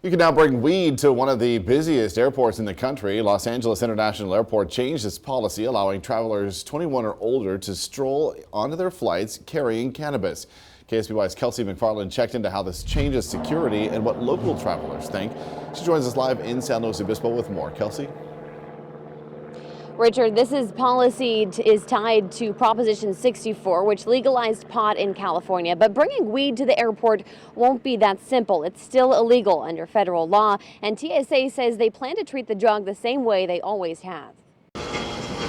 You can now bring weed to one of the busiest airports in the country. Los Angeles International Airport changed its policy, allowing travelers 21 or older to stroll onto their flights carrying cannabis. KSBY's Kelsey McFarland checked into how this changes security and what local travelers think. She joins us live in San Luis Obispo with more. Kelsey? Richard, policy is tied to Proposition 64, which legalized pot in California. But bringing weed to the airport won't be that simple. It's still illegal under federal law, and TSA says they plan to treat the drug the same way they always have.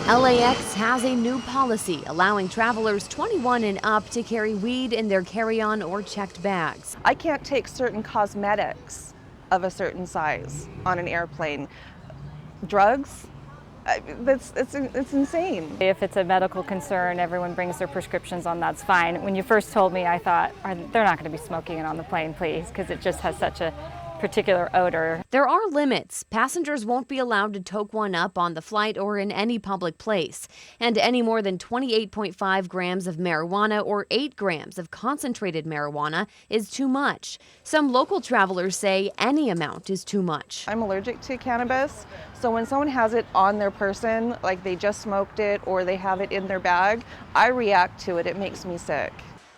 LAX has a new policy allowing travelers 21 and up to carry weed in their carry-on or checked bags. I can't take certain cosmetics of a certain size on an airplane. Drugs? It's insane. If it's a medical concern, everyone brings their prescriptions on, that's fine. When you first told me, I thought, they're not going to be smoking it on the plane, please, because it just has such a particular odor. There are limits. Passengers won't be allowed to toke one up on the flight or in any public place. And any more than 28.5 grams of marijuana or 8 grams of concentrated marijuana is too much. Some local travelers say any amount is too much. I'm allergic to cannabis, so when someone has it on their person, like they just smoked it or they have it in their bag, I react to it. It makes me sick.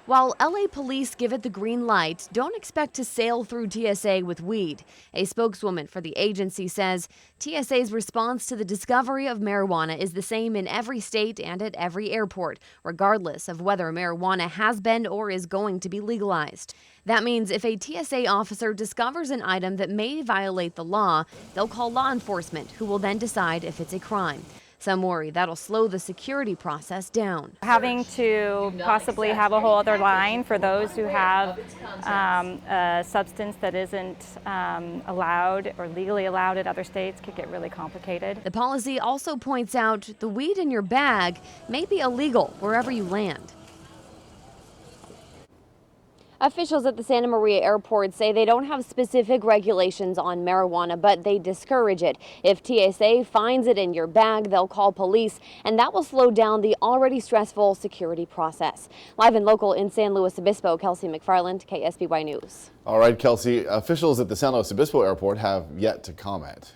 While LA police give it the green light, don't expect to sail through TSA with weed. A spokeswoman for the agency says TSA's response to the discovery of marijuana is the same in every state and at every airport, regardless of whether marijuana has been or is going to be legalized. That means if a TSA officer discovers an item that may violate the law, they'll call law enforcement, who will then decide if it's a crime. Some worry that'll slow the security process down. Having to possibly have a whole other line for those who have a substance that isn't allowed or legally allowed in other states could get really complicated. The policy also points out the weed in your bag may be illegal wherever you land. Officials at the Santa Maria airport say they don't have specific regulations on marijuana, but they discourage it. If TSA finds it in your bag, they'll call police, and that will slow down the already stressful security process. Live and local in San Luis Obispo, Kelsey McFarland, KSBY News. All right, Kelsey. Officials at the San Luis Obispo airport have yet to comment.